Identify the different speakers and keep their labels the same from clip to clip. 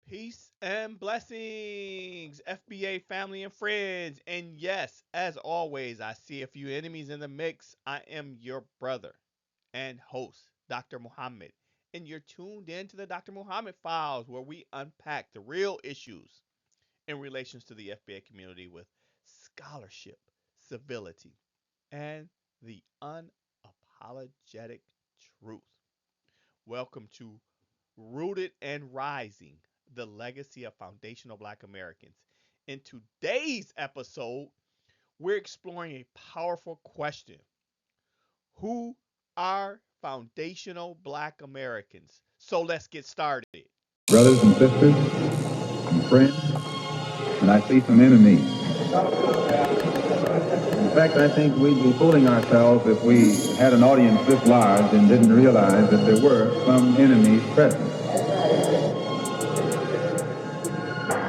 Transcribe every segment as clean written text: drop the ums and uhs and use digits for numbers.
Speaker 1: Peace and blessings, FBA family and friends. And yes, as always, I see a few enemies in the mix. I am your brother and host, Dr. Muhammad. And you're tuned in to the Dr. Muhammad Files, where we unpack the real issues in relations to the FBA community with scholarship, civility, and the unapologetic truth. Welcome to Rooted and Rising, the legacy of foundational Black Americans. In today's episode, we're exploring a powerful question: who are foundational Black Americans? So let's get started.
Speaker 2: Brothers and sisters and friends, and I see some enemies. In fact, I think we'd be fooling ourselves if we had an audience this large and didn't realize that there were some enemies present.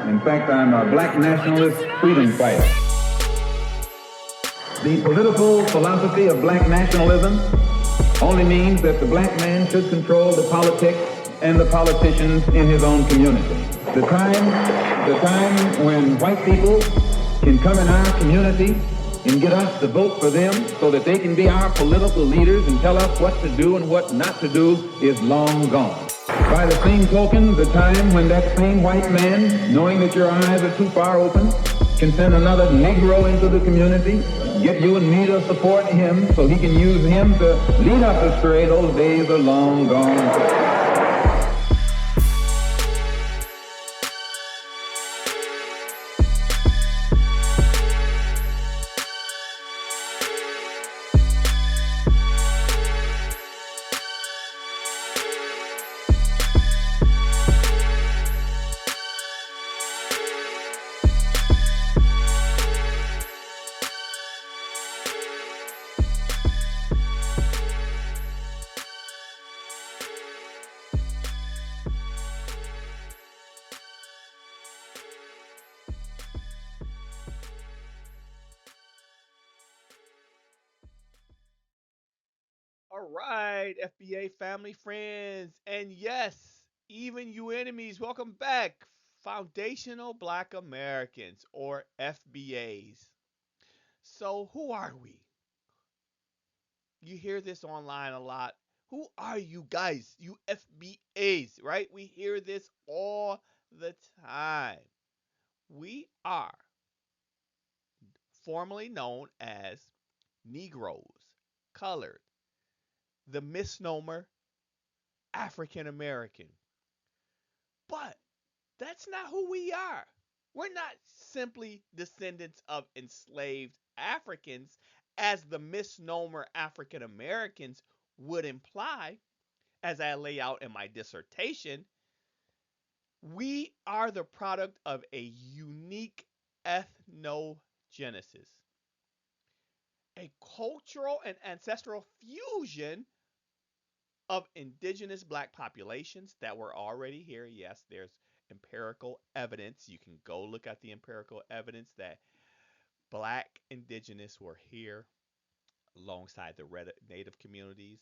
Speaker 2: In fact, I'm a black nationalist freedom fighter. The political philosophy of black nationalism only means that the black man should control the politics and the politicians in his own community. The time when white people can come in our community and get us to vote for them so that they can be our political leaders and tell us what to do and what not to do is long gone. By the same token, the time when that same white man, knowing that your eyes are too far open, can send another Negro into the community, get you and me to support him so he can use him to lead us astray, those days are long gone.
Speaker 1: All right, FBA family, friends, and yes, even you enemies, welcome back. Foundational Black Americans, or FBAs. So, who are we? You hear this online a lot. Who are you guys? You FBAs, right? We hear this all the time. We are formerly known as Negroes, colored, the misnomer African American. But that's not who we are. We're not simply descendants of enslaved Africans, as the misnomer African Americans would imply, as I lay out in my dissertation. We are the product of a unique ethnogenesis, a cultural and ancestral fusion of indigenous Black populations that were already here. Yes, there's empirical evidence. You can go look at the empirical evidence that Black indigenous were here alongside the red native communities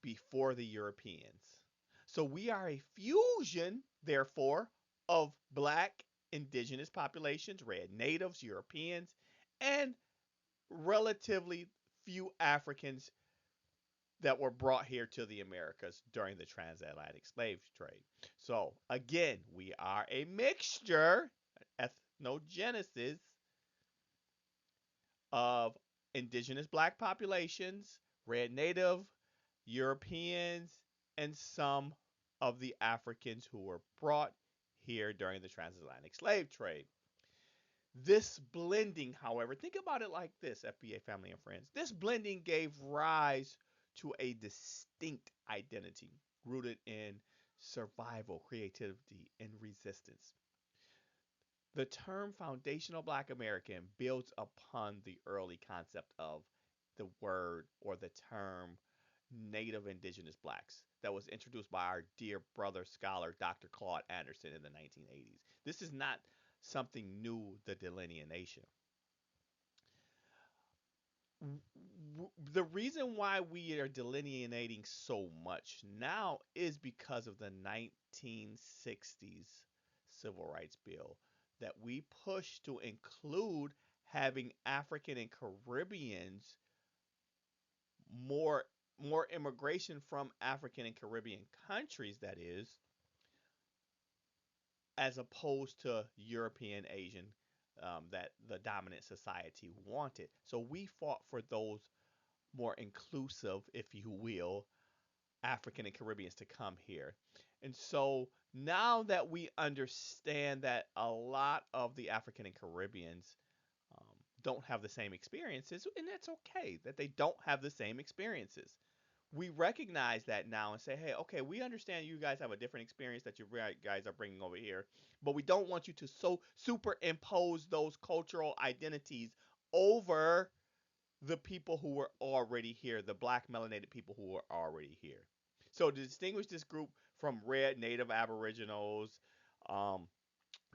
Speaker 1: before the Europeans. So we are a fusion, therefore, of Black indigenous populations, red natives, Europeans, and relatively few Africans that were brought here to the Americas during the transatlantic slave trade. So, again, we are a mixture, ethnogenesis, of indigenous Black populations, red native, Europeans, and some of the Africans who were brought here during the transatlantic slave trade. This blending, however, think about it like this, FBA family and friends. This blending gave rise to a distinct identity rooted in survival, creativity, and resistance. The term foundational Black American builds upon the early concept of the word or the term Native Indigenous Blacks that was introduced by our dear brother scholar Dr. Claude Anderson in the 1980s. This is not something new, the delineation. The reason why we are delineating so much now is because of the 1960s civil rights bill that we pushed to include having African and Caribbeans more more immigration from African and Caribbean countries, that is, as opposed to European, Asian, that the dominant society wanted. So we fought for those more inclusive, if you will, African and Caribbeans to come here. And so now that we understand that a lot of the African and Caribbeans um, don't have the same experiences, and that's okay that they don't have the same experiences. We recognize that now and say, hey, okay, we understand you guys have a different experience that you guys are bringing over here, but we don't want you to so superimpose those cultural identities over the people who were already here, the black melanated people who were already here. So to distinguish this group from red native aboriginals, um,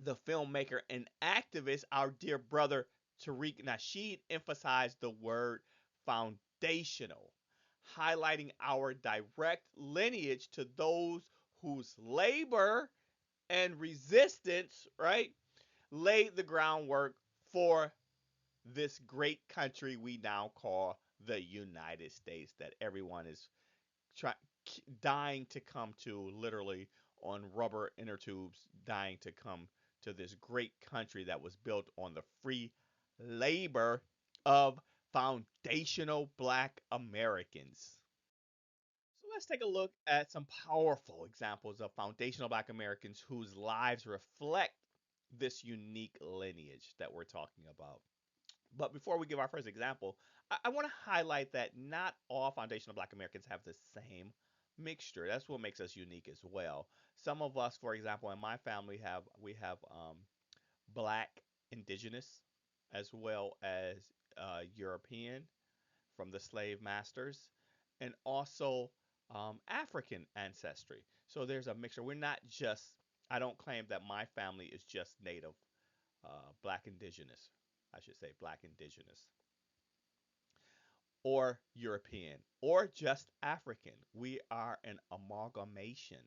Speaker 1: the filmmaker and activist, our dear brother Tariq Nasheed, emphasized the word foundational, highlighting our direct lineage to those whose labor and resistance, right, laid the groundwork for this great country we now call the United States, that everyone is try, dying to come to, literally on rubber inner tubes, dying to come to this great country that was built on the free labor of foundational black Americans. So let's take a look at some powerful examples of foundational black Americans whose lives reflect this unique lineage that we're talking about. But before we give our first example, I want to highlight that not all foundational black Americans have the same mixture. That's what makes us unique as well. Some of us, for example, in my family have black indigenous as well as European from the slave masters, and also African ancestry. So there's a mixture. We're not just, I don't claim that my family is just native, black indigenous, I should say black indigenous, or European, or just African. We are an amalgamation,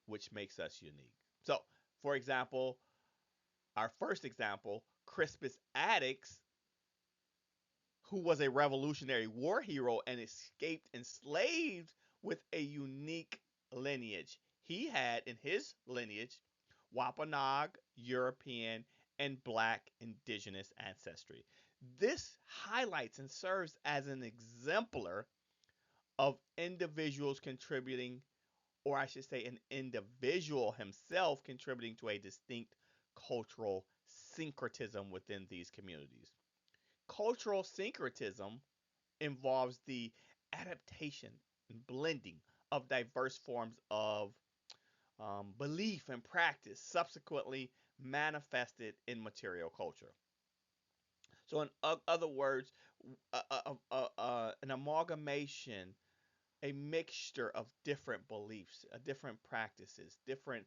Speaker 1: which makes us unique. So, for example, our first example, Crispus Attucks, who was a Revolutionary War hero and escaped enslaved with a unique lineage. He had in his lineage Wampanoag, European, and Black indigenous ancestry. This highlights and serves as an exemplar of individuals contributing, or I should say, an individual himself contributing to a distinct cultural syncretism within these communities. Cultural syncretism involves the adaptation and blending of diverse forms of belief and practice, subsequently manifested in material culture. So, in other words, an amalgamation, a mixture of different beliefs, different practices, different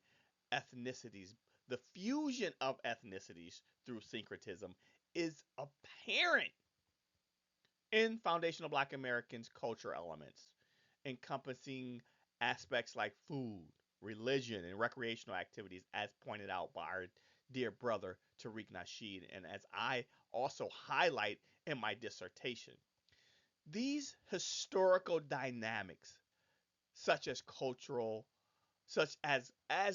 Speaker 1: ethnicities, the fusion of ethnicities through syncretism is apparent in foundational black Americans' culture elements, encompassing aspects like food, religion, and recreational activities, as pointed out by our dear brother Tariq Nasheed, and as I also highlight in my dissertation. These historical dynamics, such as cultural, such as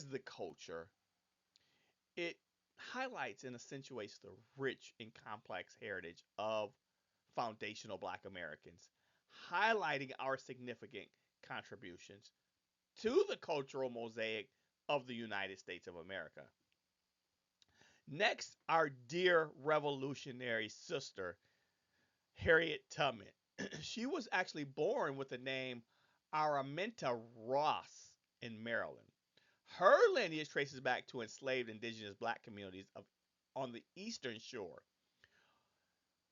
Speaker 1: the culture, it highlights and accentuates the rich and complex heritage of foundational black Americans, highlighting our significant contributions to the cultural mosaic of the United States of America. Next, our dear revolutionary sister, Harriet Tubman. She was actually born with the name Araminta Ross in Maryland. Her lineage traces back to enslaved indigenous black communities on the eastern shore.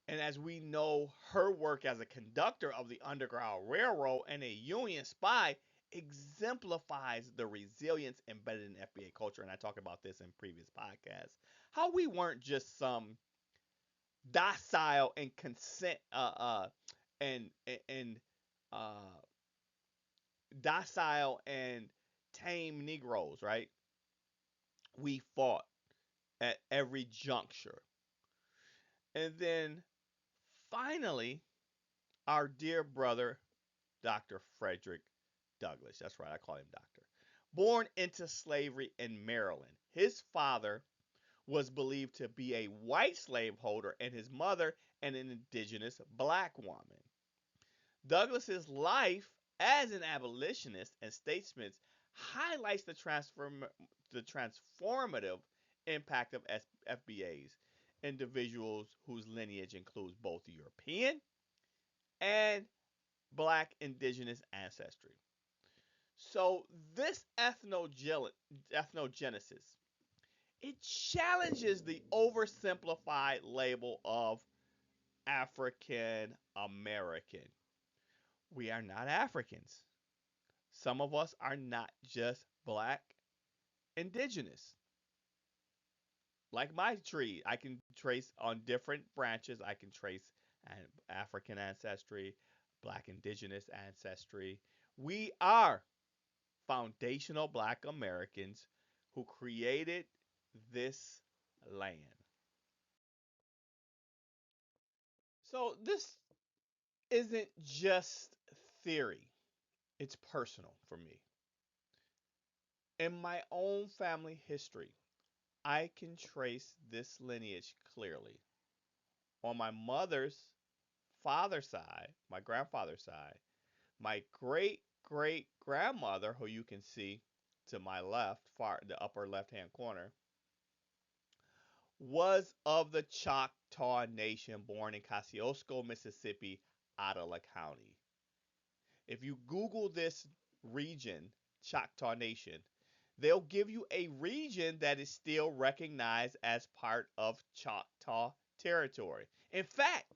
Speaker 1: And as we know, her work as a conductor of the Underground Railroad and a Union spy exemplifies the resilience embedded in FBA culture. And I talked about this in previous podcasts. How we weren't just some docile and consent and uh, docile and tame Negroes, right? We fought at every juncture. And then finally, our dear brother, Dr. Frederick Douglass, that's right, I call him doctor, born into slavery in Maryland. His father was believed to be a white slaveholder and his mother an indigenous black woman. Douglass's life as an abolitionist and statesman highlights the transformative impact of FBAs, individuals whose lineage includes both European and black indigenous ancestry. So this ethnogenesis, it challenges the oversimplified label of African American. We are not Africans. Some of us are not just black indigenous. Like my tree, I can trace on different branches, I can trace African ancestry, black indigenous ancestry. We are foundational black Americans who created this land. So this isn't just theory, it's personal for me. In my own family history, I can trace this lineage clearly. On my mother's father's side, my grandfather's side, my great great grandmother, who you can see to my left, far the upper left hand corner, was of the Choctaw Nation, born in Kosciuszko, Mississippi, Ottawa County. If you Google this region, Choctaw Nation, they'll give you a region that is still recognized as part of Choctaw territory. In fact,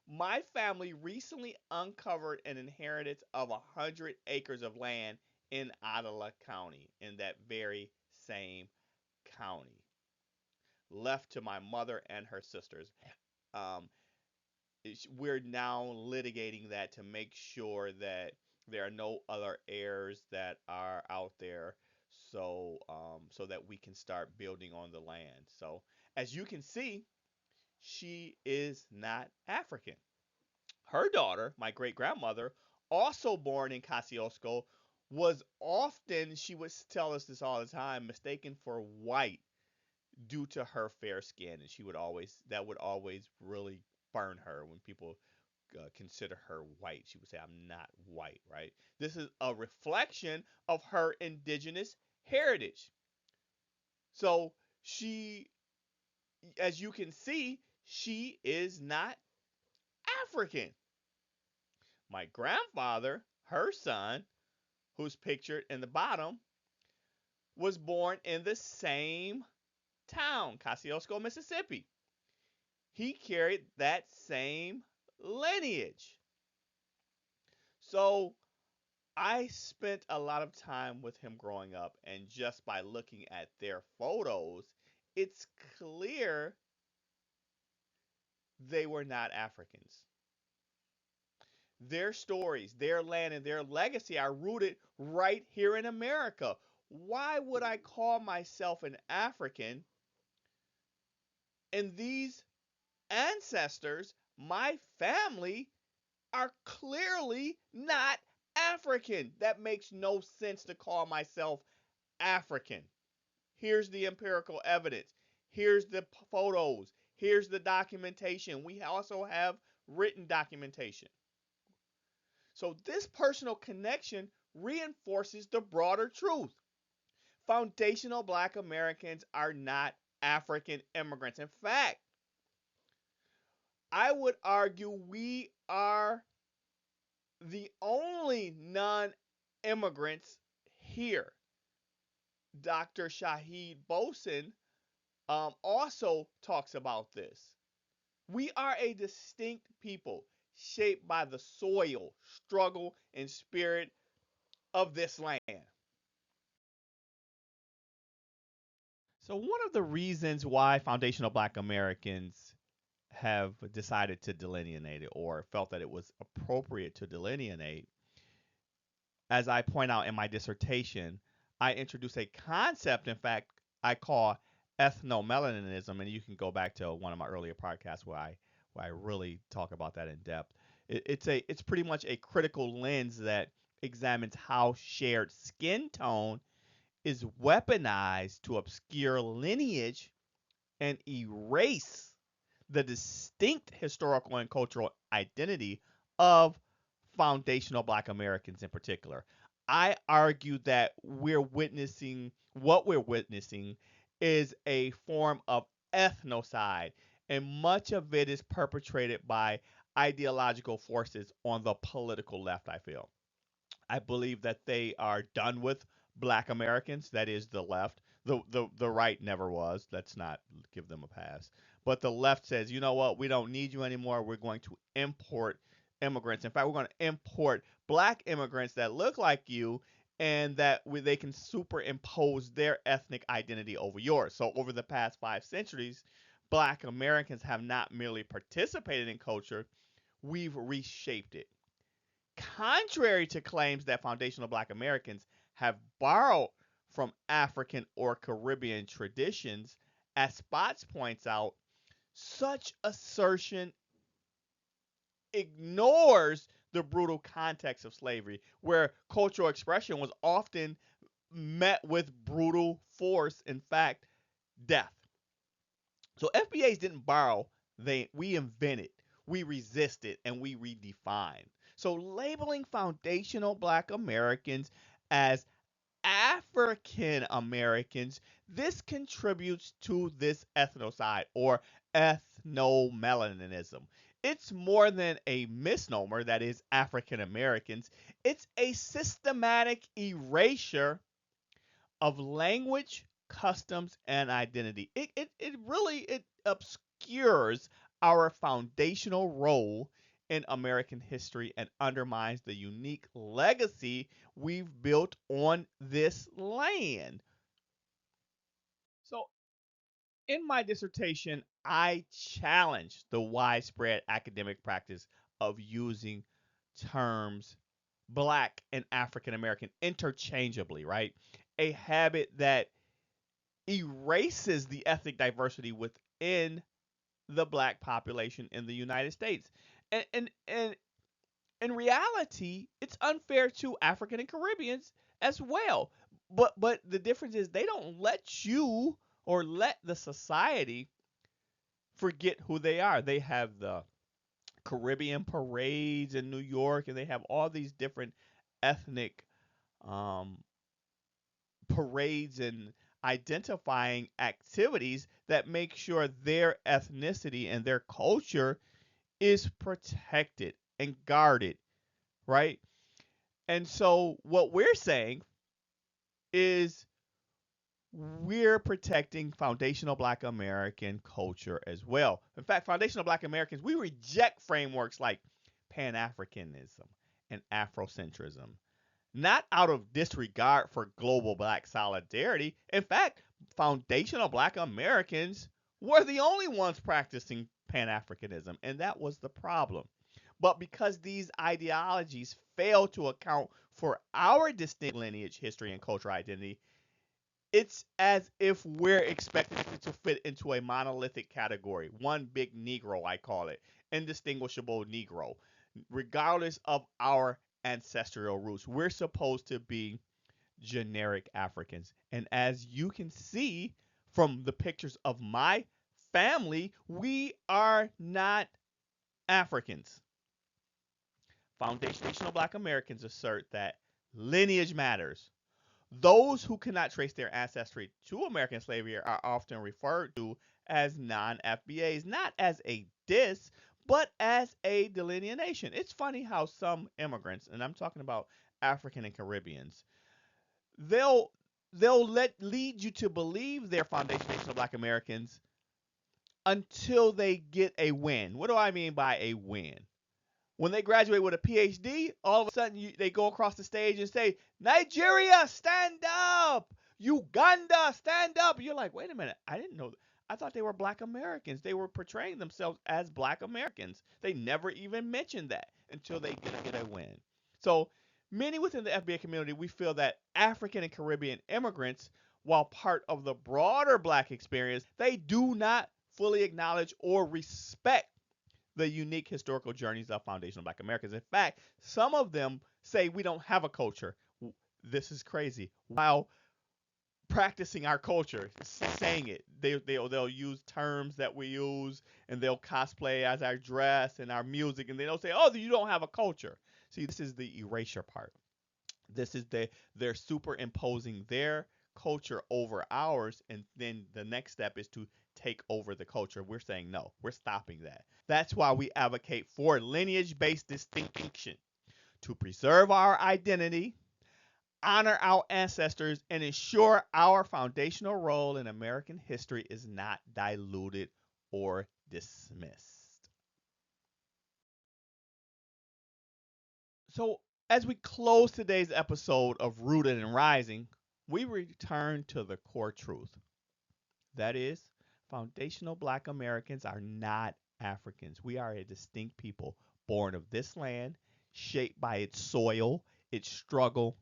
Speaker 1: my family recently uncovered an inheritance of 100 acres of land in Ottawa County, in that very same county, left to my mother and her sisters. Um, we're now litigating that to make sure that there are no other heirs that are out there, so that we can start building on the land. So as you can see, she is not African. Her daughter, my great grandmother, also born in Kosciuszko, was often, she would tell us this all the time, mistaken for white due to her fair skin, and she would always, that would always really burn her when people consider her white. She would say, "I'm not white," right? This is a reflection of her indigenous heritage. So she, as you can see, she is not African. My grandfather, her son, who's pictured in the bottom, was born in the same town, Kosciuszko, Mississippi. He carried that same lineage. So I spent a lot of time with him growing up, and just by looking at their photos, it's clear they were not Africans. Their stories, their land, and their legacy are rooted right here in America. Why would I call myself an African? And these ancestors, my family, are clearly not African. That makes no sense to call myself African. Here's the empirical evidence. Here's the photos. Here's the documentation. We also have written documentation. So this personal connection reinforces the broader truth. Foundational black Americans are not African immigrants. In fact, I would argue we are the only non immigrants here. Dr. Shahid Bosen also talks about this. We are a distinct people shaped by the soil, struggle, and spirit of this land. So, one of the reasons why foundational black Americans have decided to delineate it, or felt that it was appropriate to delineate, as I point out in my dissertation, I introduce a concept, in fact, I call ethnomelaninism, and you can go back to one of my earlier podcasts where I really talk about that in depth. It's pretty much a critical lens that examines how shared skin tone is weaponized to obscure lineage and erase the distinct historical and cultural identity of foundational Black Americans in particular. I argue that what we're witnessing is a form of ethnocide, and much of it is perpetrated by ideological forces on the political left, I feel. I believe that they are done with Black Americans. That is the left. The right never was. Let's not give them a pass. But the left says, you know what? We don't need you anymore. We're going to import immigrants. In fact, we're going to import Black immigrants that look like you, and that they can superimpose their ethnic identity over yours. So over the past 5 centuries, Black Americans have not merely participated in culture, we've reshaped it. Contrary to claims that foundational Black Americans have borrowed from African or Caribbean traditions, as Spots points out, such assertion ignores the brutal context of slavery, where cultural expression was often met with brutal force, in fact, death. So FBAs didn't borrow, we invented, we resisted, and we redefined. So labeling foundational Black Americans as African Americans, this contributes to this ethnocide or ethnomelanism. It's more than a misnomer that is African Americans. It's a systematic erasure of language, customs, and identity. It really it obscures our foundational role in American history and undermines the unique legacy we've built on this land. So, in my dissertation, I challenge the widespread academic practice of using terms Black and African American interchangeably, right? A habit that erases the ethnic diversity within the Black population in the United States. And in reality, it's unfair to African and Caribbeans as well. But the difference is they don't let you or let the society forget who they are. They have the Caribbean parades in New York, and they have all these different ethnic um, parades and identifying activities that make sure their ethnicity and their culture is protected and guarded, right? And so what we're saying is we're protecting foundational Black American culture as well. In fact, foundational Black Americans, we reject frameworks like Pan Africanism and Afrocentrism, not out of disregard for global Black solidarity. In fact, foundational Black Americans were the only ones practicing Pan Africanism, and that was the problem. But because these ideologies fail to account for our distinct lineage, history, and cultural identity, it's as if we're expected to fit into a monolithic category, one big Negro, I call it, indistinguishable Negro, regardless of our ancestral roots. We're supposed to be generic Africans. And as you can see from the pictures of my family, we are not Africans. Foundational Black Americans assert that lineage matters. Those who cannot trace their ancestry to American slavery are often referred to as non FBAs, not as a diss, but as a delineation. It's funny how some immigrants, and I'm talking about African and Caribbeans, they'll lead you to believe they're foundational Black Americans until they get a win. What do I mean by a win? When they graduate with a PhD, all of a sudden they go across the stage and say, Nigeria, stand up! Uganda, stand up! You're like, wait a minute, I didn't know. I thought they were Black Americans. They were portraying themselves as Black Americans. They never even mentioned that until they get a win. So many within the FBA community, we feel that African and Caribbean immigrants while part of the broader Black experience, they do not fully acknowledge or respect the unique historical journeys of foundational Black Americans. In fact, some of them say we don't have a culture. This is crazy. While practicing our culture, saying it, they'll use terms that we use, and they'll cosplay as our dress and our music, and they'll say, "Oh, you don't have a culture." See, this is the erasure part. This is they're superimposing their culture over ours, and then the next step is to take over the culture. We're saying no, we're stopping that. That's why we advocate for lineage-based distinction to preserve our identity, honor our ancestors, and ensure our foundational role in American history is not diluted or dismissed. So, as we close today's episode of Rooted and Rising, we return to the core truth. That is, foundational Black Americans are not Africans. We are a distinct people born of this land, shaped by its soil, its struggle,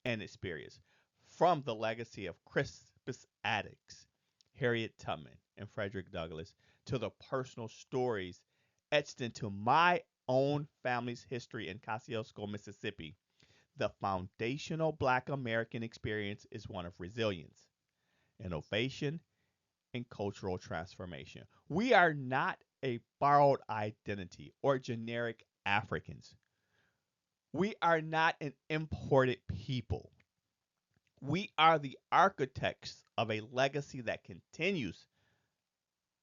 Speaker 1: and experience. From the legacy of Crispus Attucks, Harriet Tubman, and Frederick Douglass to the personal stories etched into my own family's history in Kosciuszko, Mississippi, the foundational Black American experience is one of resilience, innovation, and cultural transformation. We are not a borrowed identity or generic Africans. We are not an imported people. We are the architects of a legacy that continues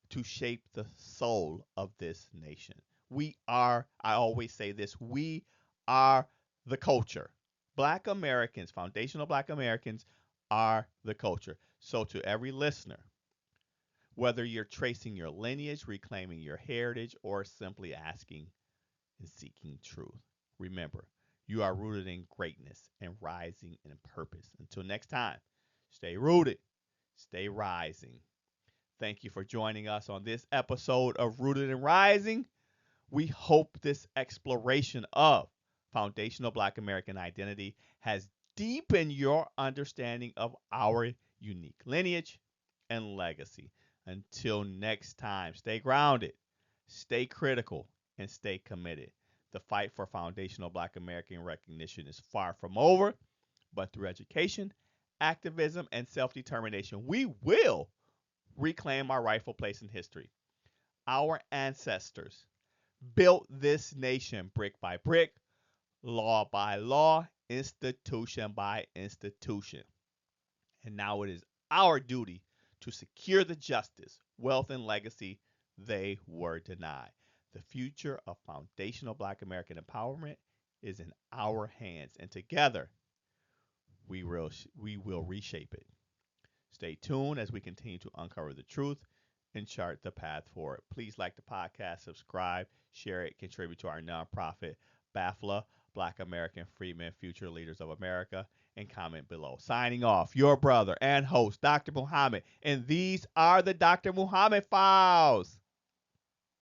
Speaker 1: to shape the soul of this nation. We are, I always say this, we are the culture. Black Americans, foundational Black Americans, are the culture. So, to every listener, whether you're tracing your lineage, reclaiming your heritage, or simply asking and seeking truth, remember, you are rooted in greatness and rising in purpose. Until next time, stay rooted, stay rising. Thank you for joining us on this episode of Rooted and Rising. We hope this exploration of foundational Black American identity has deepened your understanding of our unique lineage and legacy. Until next time, stay grounded, stay critical, and stay committed. The fight for foundational Black American recognition is far from over, but through education, activism, and self determination, we will reclaim our rightful place in history. Our ancestors built this nation brick by brick, law by law, institution by institution. And now it is our duty to secure the justice, wealth, and legacy they were denied. The future of foundational Black American empowerment is in our hands, and together we will reshape it. Stay tuned as we continue to uncover the truth and chart the path forward. Please like the podcast, subscribe, share it, contribute to our nonprofit, BAFLA, Black American Freedmen, Future Leaders of America, and comment below. Signing off, your brother and host, Dr. Muhammad. And these are the Dr. Muhammad Files.